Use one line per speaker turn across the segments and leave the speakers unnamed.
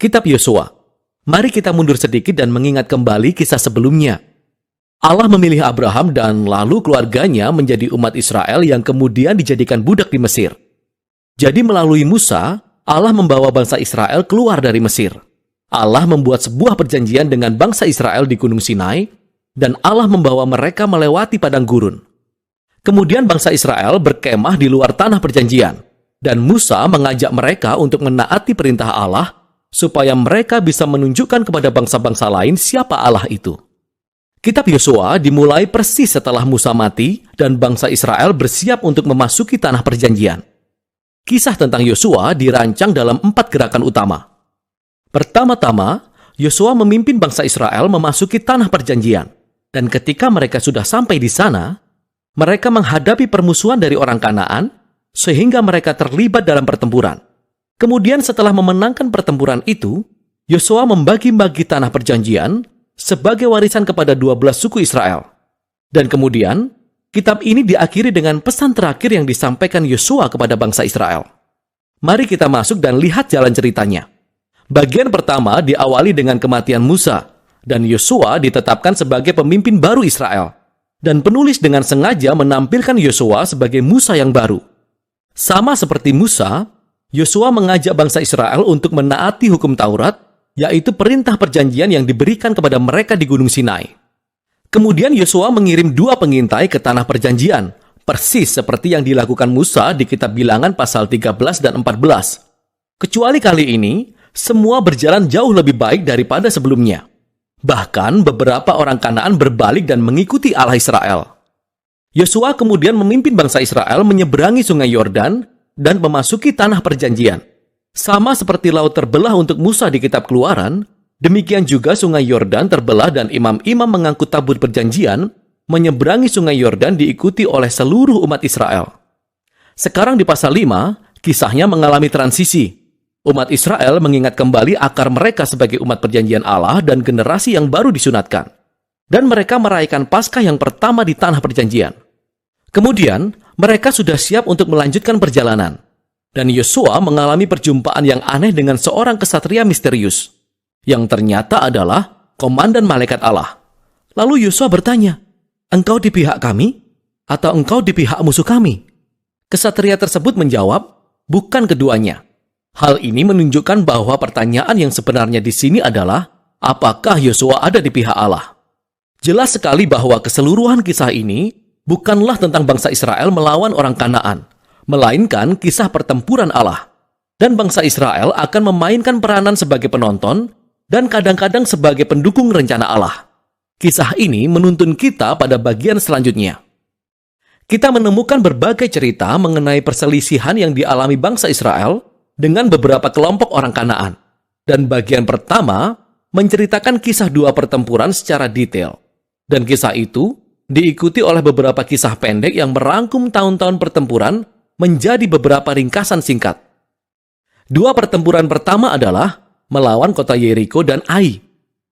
Kitab Yosua. Mari kita mundur sedikit dan mengingat kembali kisah sebelumnya. Allah memilih Abraham dan lalu keluarganya menjadi umat Israel yang kemudian dijadikan budak di Mesir. Jadi melalui Musa, Allah membawa bangsa Israel keluar dari Mesir. Allah membuat sebuah perjanjian dengan bangsa Israel di Gunung Sinai, dan Allah membawa mereka melewati padang gurun. Kemudian bangsa Israel berkemah di luar tanah perjanjian, dan Musa mengajak mereka untuk menaati perintah Allah, supaya mereka bisa menunjukkan kepada bangsa-bangsa lain siapa Allah itu. Kitab Yosua dimulai persis setelah Musa mati dan bangsa Israel bersiap untuk memasuki tanah perjanjian. Kisah tentang Yosua dirancang dalam 4 gerakan utama. Pertama-tama, Yosua memimpin bangsa Israel memasuki tanah perjanjian, dan ketika mereka sudah sampai di sana, mereka menghadapi permusuhan dari orang Kanaan, sehingga mereka terlibat dalam pertempuran. Kemudian setelah memenangkan pertempuran itu, Yosua membagi-bagi tanah perjanjian sebagai warisan kepada 12 suku Israel. Dan kemudian, kitab ini diakhiri dengan pesan terakhir yang disampaikan Yosua kepada bangsa Israel. Mari kita masuk dan lihat jalan ceritanya. Bagian pertama diawali dengan kematian Musa, dan Yosua ditetapkan sebagai pemimpin baru Israel. Dan penulis dengan sengaja menampilkan Yosua sebagai Musa yang baru. Sama seperti Musa, Yosua mengajak bangsa Israel untuk menaati hukum Taurat, yaitu perintah perjanjian yang diberikan kepada mereka di Gunung Sinai. Kemudian Yosua mengirim 2 pengintai ke tanah perjanjian, persis seperti yang dilakukan Musa di kitab Bilangan pasal 13 dan 14. Kecuali kali ini, semua berjalan jauh lebih baik daripada sebelumnya. Bahkan beberapa orang Kanaan berbalik dan mengikuti Allah Israel. Yosua kemudian memimpin bangsa Israel menyeberangi sungai Yordan dan memasuki tanah perjanjian. Sama seperti laut terbelah untuk Musa di kitab Keluaran, demikian juga sungai Yordan terbelah dan imam-imam mengangkut tabut perjanjian menyeberangi sungai Yordan diikuti oleh seluruh umat Israel. Sekarang di pasal 5, kisahnya mengalami transisi. Umat Israel mengingat kembali akar mereka sebagai umat perjanjian Allah dan generasi yang baru disunatkan. Dan mereka merayakan Paskah yang pertama di tanah perjanjian. Kemudian, mereka sudah siap untuk melanjutkan perjalanan. Dan Yosua mengalami perjumpaan yang aneh dengan seorang kesatria misterius, yang ternyata adalah komandan malaikat Allah. Lalu Yosua bertanya, "Engkau di pihak kami? Atau engkau di pihak musuh kami?" Kesatria tersebut menjawab, "Bukan keduanya." Hal ini menunjukkan bahwa pertanyaan yang sebenarnya di sini adalah, apakah Yosua ada di pihak Allah? Jelas sekali bahwa keseluruhan kisah ini bukanlah tentang bangsa Israel melawan orang Kanaan, melainkan kisah pertempuran Allah. Dan bangsa Israel akan memainkan peranan sebagai penonton dan kadang-kadang sebagai pendukung rencana Allah. Kisah ini menuntun kita pada bagian selanjutnya. Kita menemukan berbagai cerita mengenai perselisihan yang dialami bangsa Israel dengan beberapa kelompok orang Kanaan. Dan bagian pertama menceritakan kisah 2 pertempuran secara detail. Dan kisah itu diikuti oleh beberapa kisah pendek yang merangkum tahun-tahun pertempuran menjadi beberapa ringkasan singkat. 2 pertempuran pertama adalah melawan kota Yeriko dan Ai.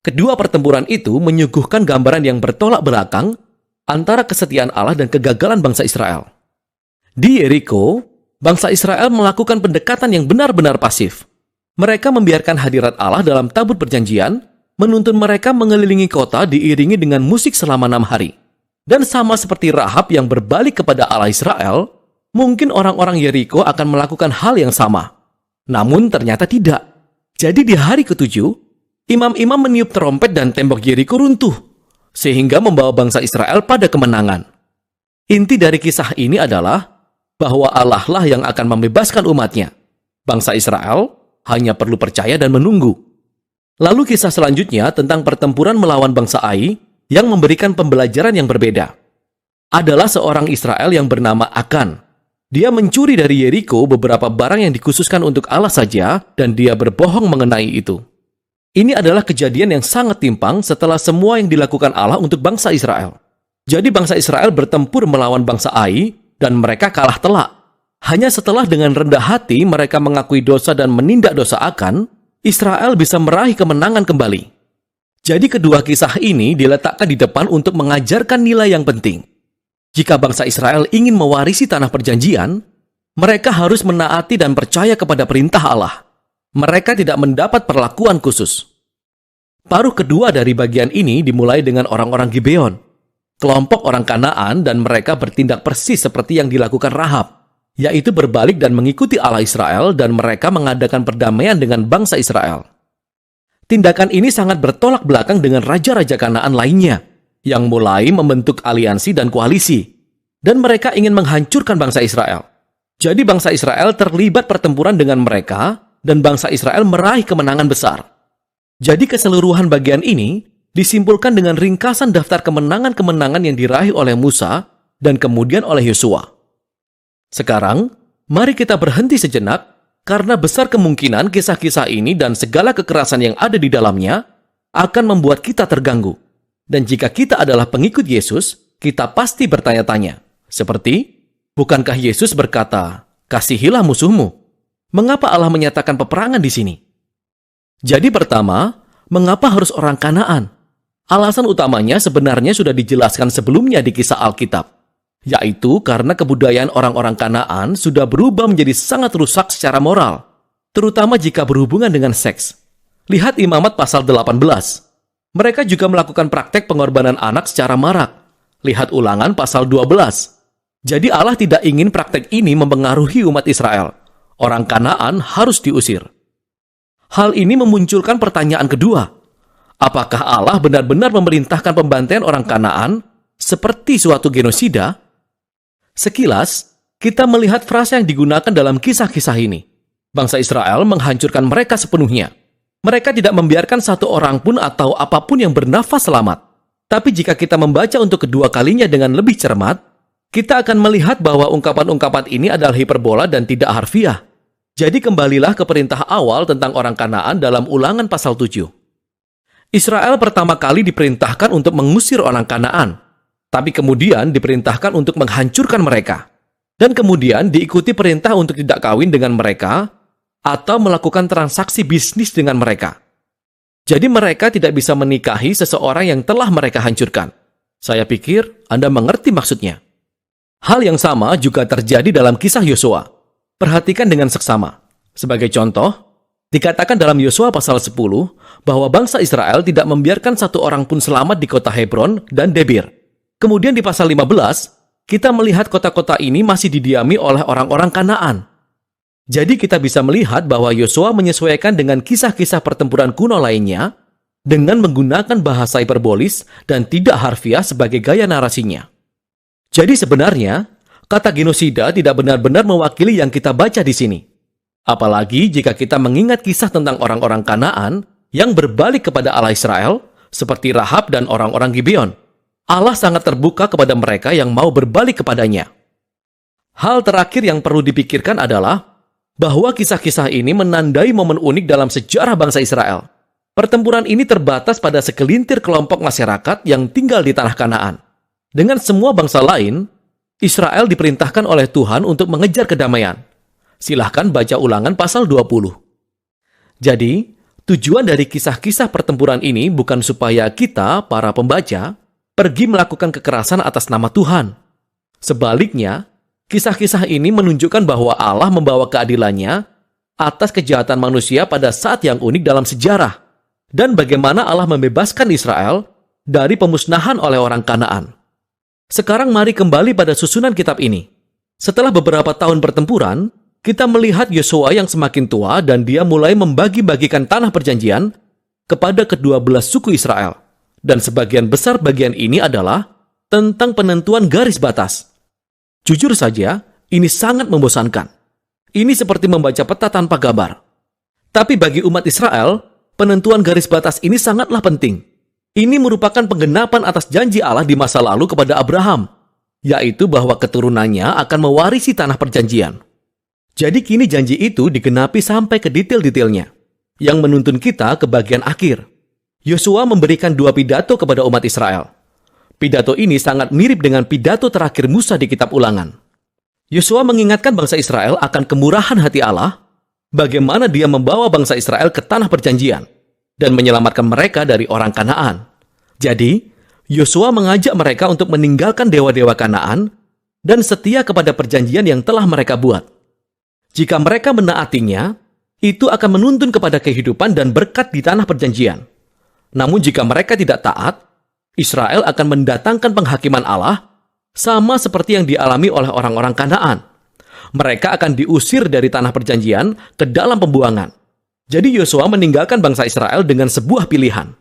Kedua pertempuran itu menyuguhkan gambaran yang bertolak belakang antara kesetiaan Allah dan kegagalan bangsa Israel. Di Yeriko, bangsa Israel melakukan pendekatan yang benar-benar pasif. Mereka membiarkan hadirat Allah dalam tabut perjanjian, menuntun mereka mengelilingi kota diiringi dengan musik selama 6 hari. Dan sama seperti Rahab yang berbalik kepada Allah Israel, mungkin orang-orang Yeriko akan melakukan hal yang sama. Namun ternyata tidak. Jadi di hari ke-7, imam-imam meniup trompet dan tembok Yeriko runtuh, sehingga membawa bangsa Israel pada kemenangan. Inti dari kisah ini adalah bahwa Allah lah yang akan membebaskan umatnya. Bangsa Israel hanya perlu percaya dan menunggu. Lalu kisah selanjutnya tentang pertempuran melawan bangsa Ai yang memberikan pembelajaran yang berbeda. Adalah seorang Israel yang bernama Akan. Dia mencuri dari Yeriko beberapa barang yang dikhususkan untuk Allah saja dan dia berbohong mengenai itu. Ini adalah kejadian yang sangat timpang setelah semua yang dilakukan Allah untuk bangsa Israel. Jadi bangsa Israel bertempur melawan bangsa Ai dan mereka kalah telak. Hanya setelah dengan rendah hati mereka mengakui dosa dan menindak dosa Akan, Israel bisa meraih kemenangan kembali. Jadi kedua kisah ini diletakkan di depan untuk mengajarkan nilai yang penting. Jika bangsa Israel ingin mewarisi tanah perjanjian, mereka harus menaati dan percaya kepada perintah Allah. Mereka tidak mendapat perlakuan khusus. Paruh kedua dari bagian ini dimulai dengan orang-orang Gibeon, kelompok orang Kanaan, dan mereka bertindak persis seperti yang dilakukan Rahab, yaitu berbalik dan mengikuti Allah Israel, dan mereka mengadakan perdamaian dengan bangsa Israel. Tindakan ini sangat bertolak belakang dengan raja-raja Kanaan lainnya, yang mulai membentuk aliansi dan koalisi, dan mereka ingin menghancurkan bangsa Israel. Jadi bangsa Israel terlibat pertempuran dengan mereka, dan bangsa Israel meraih kemenangan besar. Jadi keseluruhan bagian ini disimpulkan dengan ringkasan daftar kemenangan-kemenangan yang diraih oleh Musa dan kemudian oleh Yosua. Sekarang, mari kita berhenti sejenak, karena besar kemungkinan kisah-kisah ini dan segala kekerasan yang ada di dalamnya akan membuat kita terganggu. Dan jika kita adalah pengikut Yesus, kita pasti bertanya-tanya. Seperti, bukankah Yesus berkata, "Kasihilah musuhmu"? Mengapa Allah menyatakan peperangan di sini? Jadi pertama, mengapa harus orang Kanaan? Alasan utamanya sebenarnya sudah dijelaskan sebelumnya di kisah Alkitab, yaitu karena kebudayaan orang-orang Kanaan sudah berubah menjadi sangat rusak secara moral, terutama jika berhubungan dengan seks. Lihat Imamat pasal 18. Mereka juga melakukan praktek pengorbanan anak secara marak. Lihat Ulangan pasal 12. Jadi Allah tidak ingin praktek ini mempengaruhi umat Israel. Orang Kanaan harus diusir. Hal ini memunculkan pertanyaan kedua. Apakah Allah benar-benar memerintahkan pembantaian orang Kanaan seperti suatu genosida? Sekilas, kita melihat frasa yang digunakan dalam kisah-kisah ini. Bangsa Israel menghancurkan mereka sepenuhnya. Mereka tidak membiarkan satu orang pun atau apapun yang bernafas selamat. Tapi jika kita membaca untuk kedua kalinya dengan lebih cermat, kita akan melihat bahwa ungkapan-ungkapan ini adalah hiperbola dan tidak harfiah. Jadi kembalilah ke perintah awal tentang orang Kanaan dalam Ulangan pasal 7. Israel pertama kali diperintahkan untuk mengusir orang Kanaan, tapi kemudian diperintahkan untuk menghancurkan mereka. Dan kemudian diikuti perintah untuk tidak kawin dengan mereka atau melakukan transaksi bisnis dengan mereka. Jadi mereka tidak bisa menikahi seseorang yang telah mereka hancurkan. Saya pikir Anda mengerti maksudnya. Hal yang sama juga terjadi dalam kisah Yosua. Perhatikan dengan seksama. Sebagai contoh, dikatakan dalam Yosua pasal 10 bahwa bangsa Israel tidak membiarkan satu orang pun selamat di kota Hebron dan Debir. Kemudian di pasal 15, kita melihat kota-kota ini masih didiami oleh orang-orang Kanaan. Jadi kita bisa melihat bahwa Yosua menyesuaikan dengan kisah-kisah pertempuran kuno lainnya dengan menggunakan bahasa hiperbolis dan tidak harfiah sebagai gaya narasinya. Jadi sebenarnya, kata genosida tidak benar-benar mewakili yang kita baca di sini. Apalagi jika kita mengingat kisah tentang orang-orang Kanaan yang berbalik kepada Allah Israel, seperti Rahab dan orang-orang Gibeon. Allah sangat terbuka kepada mereka yang mau berbalik kepadanya. Hal terakhir yang perlu dipikirkan adalah bahwa kisah-kisah ini menandai momen unik dalam sejarah bangsa Israel. Pertempuran ini terbatas pada segelintir kelompok masyarakat yang tinggal di tanah Kanaan. Dengan semua bangsa lain, Israel diperintahkan oleh Tuhan untuk mengejar kedamaian. Silahkan baca Ulangan pasal 20. Jadi, tujuan dari kisah-kisah pertempuran ini bukan supaya kita, para pembaca, pergi melakukan kekerasan atas nama Tuhan. Sebaliknya, kisah-kisah ini menunjukkan bahwa Allah membawa keadilannya atas kejahatan manusia pada saat yang unik dalam sejarah, dan bagaimana Allah membebaskan Israel dari pemusnahan oleh orang Kanaan. Sekarang mari kembali pada susunan kitab ini. Setelah beberapa tahun pertempuran, kita melihat Yosua yang semakin tua dan dia mulai membagi-bagikan tanah perjanjian kepada kedua belah suku Israel. Dan sebagian besar bagian ini adalah tentang penentuan garis batas. Jujur saja, ini sangat membosankan. Ini seperti membaca peta tanpa gambar. Tapi bagi umat Israel, penentuan garis batas ini sangatlah penting. Ini merupakan penggenapan atas janji Allah di masa lalu kepada Abraham, yaitu bahwa keturunannya akan mewarisi tanah perjanjian. Jadi kini janji itu digenapi sampai ke detail-detailnya, yang menuntun kita ke bagian akhir. Yosua memberikan 2 pidato kepada umat Israel. Pidato ini sangat mirip dengan pidato terakhir Musa di kitab Ulangan. Yosua mengingatkan bangsa Israel akan kemurahan hati Allah, bagaimana dia membawa bangsa Israel ke tanah perjanjian, dan menyelamatkan mereka dari orang Kanaan. Jadi, Yosua mengajak mereka untuk meninggalkan dewa-dewa Kanaan dan setia kepada perjanjian yang telah mereka buat. Jika mereka menaatinya, Itu akan menuntun kepada kehidupan dan berkat di tanah perjanjian. Namun jika mereka tidak taat, Israel akan mendatangkan penghakiman Allah sama seperti yang dialami oleh orang-orang Kanaan. Mereka akan diusir dari tanah perjanjian ke dalam pembuangan. Jadi Yosua meninggalkan bangsa Israel dengan sebuah pilihan.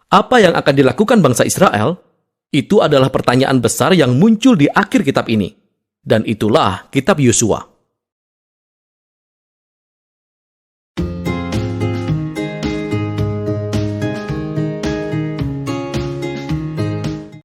Apa yang akan dilakukan bangsa Israel? Itu adalah pertanyaan besar yang muncul di akhir kitab ini. Dan itulah kitab Yosua.